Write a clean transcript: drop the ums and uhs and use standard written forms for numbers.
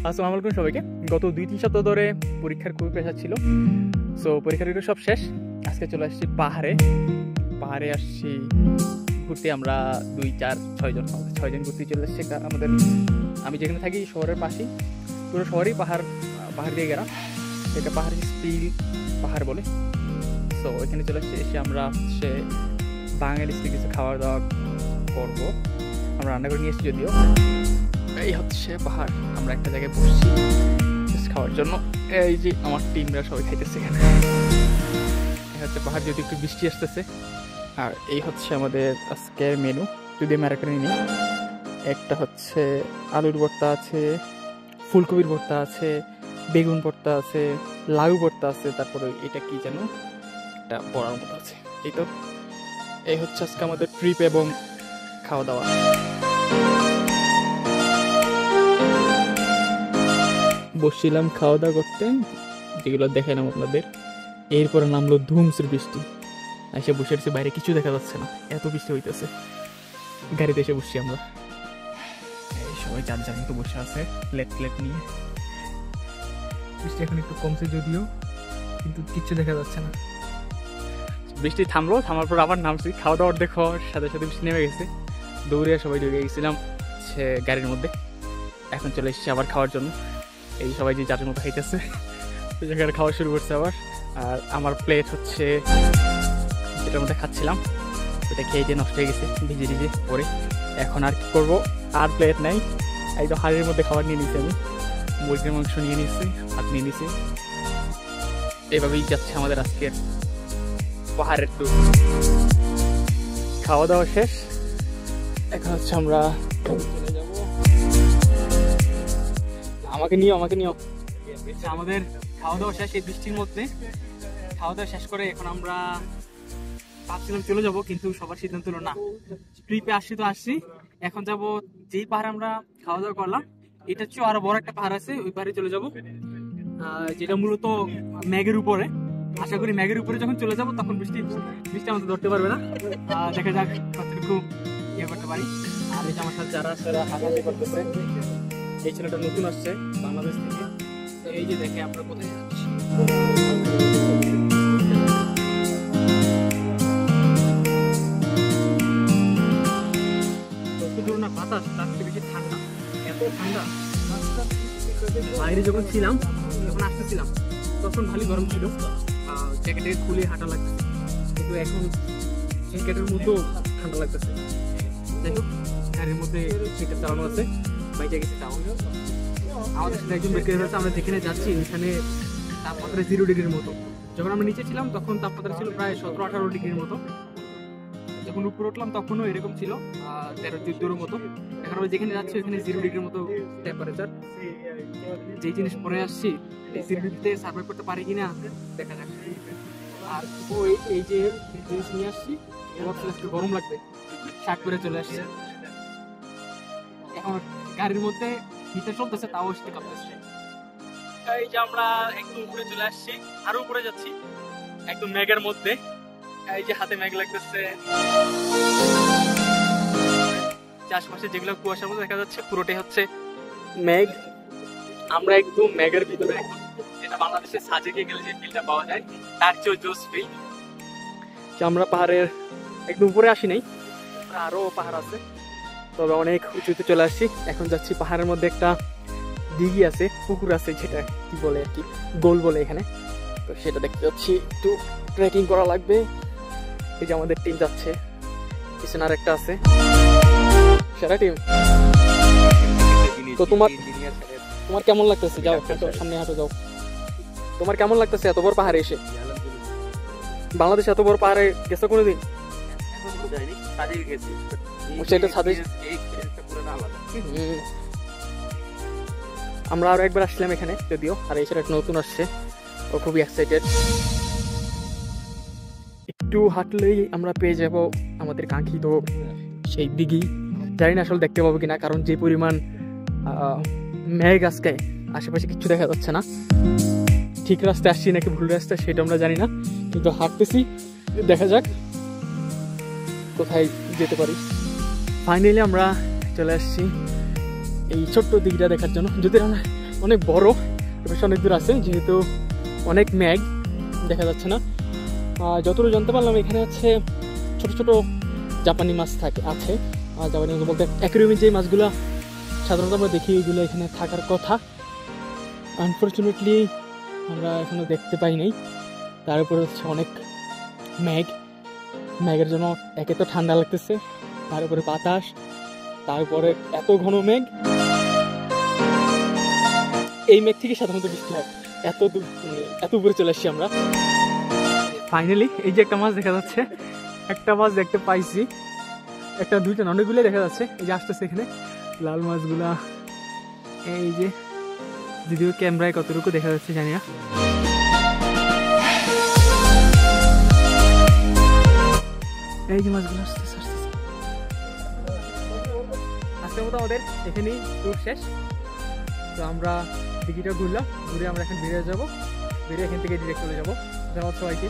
আসসালামু আলাইকুম সবাইকে। গত 2-3 সপ্তাহ ধরে পরীক্ষার খুবই প্রেশার ছিল। সো পরীক্ষার সব শেষ, আজকে চলে আসছি পাহাড়ে আসছি ঘুরতে। আমরা 2-4-6 জন ঘুরতে চলে এসেছি। আমি যেখানে থাকি শহরের পাশেই, পুরো শহরেই পাহাড় দিয়ে ঘেরা। এটা পাহাড় স্পিল পাহাড় বলে। সো এখানে চলে এসে আমরা বাঙালি কিছু খাওয়া দাওয়া করবো। আমরা রান্না করে নিয়ে এসেছি যদিও। এই হচ্ছে পাহাড়, আমরা একটা জায়গায় বসছি খাওয়ার জন্য। এই যে আমার টিমরা সবাই খাইতেছে এখানে। এই হচ্ছে পাহাড়, যদি একটু বৃষ্টি আসতেছে। আর এই হচ্ছে আমাদের আজকের মেনু, যদি আমি আরেকটা নিই। একটা হচ্ছে আলুর ভর্তা আছে, ফুলকপির ভর্তা আছে, বেগুন ভর্তা আছে, লাউ ভর্তা আছে, তারপরে এটা কি যেন একটা বড়ার মতো আছে। এই হচ্ছে আজকে আমাদের ট্রিপ এবং খাওয়া দাওয়া। বসছিলাম খাওয়া দাওয়া করতে, যেগুলো দেখালাম আপনাদের। এরপরে নামলো ধুমসের বৃষ্টি। এসে বসে রয়েছে বাইরে, কিছু দেখা যাচ্ছে না, এত বৃষ্টি হইতেছে। গাড়িতে এসে বসছি আমরা, সবাই যার যার মতো বসে আছে প্লেট নিয়ে। বৃষ্টি এখন একটু কমছে যদিও, কিন্তু কিচ্ছু দেখা যাচ্ছে না। বৃষ্টি থামার পর আবার নামছি। খাওয়া দাওয়ার দেখো সাথে সাথে বৃষ্টি নেমে গেছে। দৌড়ে সবাই ঢুকে গেছিলাম গাড়ির মধ্যে। এখন চলে এসেছি আবার খাওয়ার জন্য। এই সবাই যে যার মতো খাইতেছে, ওই জায়গায় খাওয়া শুরু করছে আবার। আর আমার প্লেট হচ্ছে যেটার মধ্যে খাচ্ছিলাম, ওটা খেয়ে নষ্ট হয়ে গেছে ভিজে পরে। এখন আর কি করবো, আর প্লেট নাই। একদম হাড়ির মধ্যে খাবার নিয়ে নিয়েছি আমি। মুরগির মাংস নিয়ে নিয়েছি, ভাত নিয়ে নিয়েছি। এভাবেই যাচ্ছে আমাদের আজকের পাহাড়ের ট্যুর। খাওয়া দাওয়া শেষ, এখন হচ্ছে আমরা চলে যাবো। আমাকে নিও। আমাদের খাওয়া দাওয়া শেষ এই বৃষ্টির মধ্যে। খাওয়া দাওয়া শেষ করে এখন আমরা ভাবছিলাম চলে যাবো, কিন্তু সবার সিদ্ধান্ত হলো না। ট্রিপে আসছি। এখন যাব যেই পাহাড় আমরা খাওয়া দাওয়া করলাম, এটা হচ্ছে আরো বড় একটা পাহাড় আছে, ওই পাহাড়ে চলে যাব, যেটা মূলত ম্যাগের উপরে। আশা করি ম্যাগের উপরে যখন চলে যাব তখন বৃষ্টি আমাদের ধরতে পারবে না। দেখা যাক কতটুকু ইয়ে করতে পারি। আর এই যে আমার সাথে যারা হাঁটাহাঁটি করতেছে, এই ছেলেটা নতুন আসছে বাংলাদেশ থেকে। এই যে দেখে আমরা কোথায় যাচ্ছি। না বাতাস, তার থেকে বেশি ঠান্ডা, এত ঠান্ডা। বাইরে যখন আসতেছিলাম তখন ভালোই গরম ছিল, জ্যাকেটে খুলে হাঁটা লাগতেছে, কিন্তু এখন জ্যাকেটের মধ্যেও ঠান্ডা লাগতেছে। যাই হোক, গাড়ির মধ্যে সেটা চালানো আছে, বাইরে গেছে তাও। আমাদের সাথে একজন বের করে ফেলছে। আমরা যেখানে যাচ্ছি এখানে তাপমাত্রা 0 ডিগ্রির মতো। যখন আমরা নিচে ছিলাম তখন তাপমাত্রা ছিল প্রায় 17-18 ডিগ্রির মতো। যখন উপরে উঠলাম তখনও এরকম ছিল 13-14 মতো। এখন আমরা যেখানে যাচ্ছি ওখানে 0 ডিগ্রির মতো টেম্পারেচার। যেই জিনিস পরে আসছি এই 0 ডিগ্রিতে সার্ভাইভ করতে পারি কিনা দেখা যাক। আর এই যে জিনিস নিয়ে আসছি, একটু গরম লাগবে, শার্ট পরে চলে আসছে। এখন গাড়ির মধ্যে হিটার চলতেছে, তাও সেটা কাঁপতেছে। এই যে আমরা একদম উপরে চলে আসছি, আরো উপরে যাচ্ছি, একদম মেঘের মধ্যে। এই যে হাতে মেঘ লাগতেছে, চাষবাসে যেগুলো কুয়াশার মধ্যে দেখা যাচ্ছে পুরোটাই হচ্ছে মেঘ। আমরা একদম মেঘের ভিতরে, যেটা বাংলাদেশের সাজেকে গেলে যে ফিলটা পাওয়া যায় তার চেয়েও জোস ফিল। আমরা পাহাড়ের একদম উপরে আসি নাই, আরো পাহাড় আছে, তবে অনেক উঁচুতে চলে আসছি। এখন যাচ্ছি পাহাড়ের মধ্যে একটা দিঘি আছে, পুকুর আছে, যেটা কি বলে আর কি, গোল বলে এখানে। তো সেটা দেখতে যাচ্ছি, একটু ট্রেকিং করা লাগবে। এই যে আমাদের টিম যাচ্ছে, পিছনে আর একটা আছে, সেরা টিম। তো তোমার কেমন লাগতেছে? যাও সামনে হাঁটো, যাও। তোমার কেমন লাগতেছে এত বড় পাহাড়ে এসে? বাংলাদেশে এত বড় পাহাড়ে গেছো কোনোদিন? আমরা আরো একবার আসলাম এখানে যদিও, আর এই ছেলেটা নতুন আসছে, ও খুবই এক্সাইটেড। একটু হাঁটলেই আমরা পেয়ে যাব আমাদের কাঙ্ক্ষিত সেই দিঘি। জানি না আসলে দেখতে পাবো কিনা, কারণ যে পরিমাণ মেঘ আজকে, আশেপাশে কিছু দেখা যাচ্ছে না। ঠিক রাস্তায় আসছি নাকি ভুল রাস্তায় সেটা আমরা জানি না, কিন্তু হাঁটতেছি, দেখা যাক কোথায় যেতে পারি। ফাইনালি আমরা চলে আসছি এই ছোট্ট দিঘিটা দেখার জন্য। যদি আমরা অনেক বড়, বেশ অনেক দূর আছে, যেহেতু অনেক মেঘ দেখা যাচ্ছে না। যতটুকু জানতে পারলাম এখানে হচ্ছে ছোট ছোট জাপানি মাছ আছে। জাপানি মাছ বলতে অ্যাকুয়ারিয়ামে যে মাছগুলো সাধারণত আমরা দেখি এগুলো এখানে থাকার কথা, আনফর্চুনেটলি আমরা এখনো দেখতে পাই নাই। তার উপরে হচ্ছে অনেক মেঘের জন্য একে তো ঠান্ডা লাগতেছে, তার উপরে বাতাস, তারপরে এত ঘন মেঘ। এই মেঘ থেকে সাধারণত বৃষ্টি হয়। এত উপরে চলে আসছি আমরা। ফাইনালি এই যে একটা মাছ দেখা যাচ্ছে, একটা মাছ দেখতে পাইছি, একটা দুইটা অনেকগুলো দেখা যাচ্ছে। এই যে আসতেছে এখানে লাল মাছগুলা, এই যে যদিও ক্যামেরায় কতটুকু দেখা যাচ্ছে জানি না। এই যে মাছগুলো আসতেছে। আজকের মতো আমাদের এখানেই ট্যুর শেষ। তো আমরা দিঘিটা ঘুরে আমরা এখন বেরিয়ে যাবো, বেরিয়ে এখান থেকে ডিরেক্ট চলে যাবো। ধন্যবাদ সবাইকে।